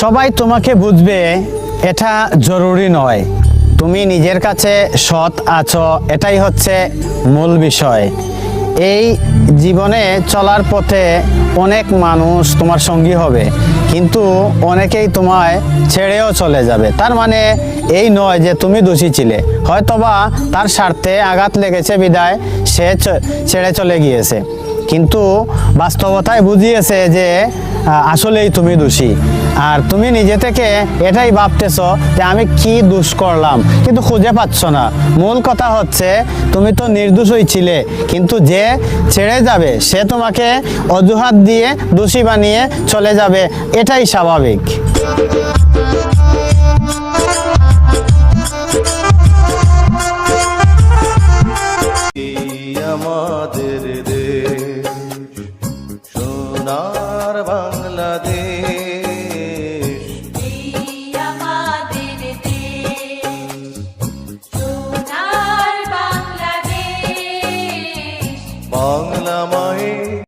সবাই তোমাকে বুঝবে এটা জরুরি নয়। তুমি নিজের কাছে সৎ আছো, এটাই হচ্ছে মূল বিষয়। এই জীবনে চলার পথে অনেক মানুষ তোমার সঙ্গী হবে, কিন্তু অনেকেই তোমায় ছেড়েও চলে যাবে। তার মানে এই নয় যে তুমি দোষী ছিলে, হয়তোবা তার স্বার্থে আঘাত লেগেছে বিদায় সে ছেড়ে চলে গিয়েছে, কিন্তু বাস্তবতায় বুঝিয়েছে যে আসলেই তুমি দোষী। আর তুমি নিজে থেকে এটাই ভাবতেছ যে আমি কি দোষ করলাম, কিন্তু খুঁজে পাচ্ছ না। মূল কথা হচ্ছে তুমি তো নির্দোষই ছিলে, কিন্তু যে ছেড়ে যাবে সে তোমাকে অজুহাত দিয়ে দোষী বানিয়ে চলে যাবে, এটাই স্বাভাবিক। আমাদের দেশ সোনার বাংলাদেশ, আমাদের দেশ সোনার বাংলাদেশ।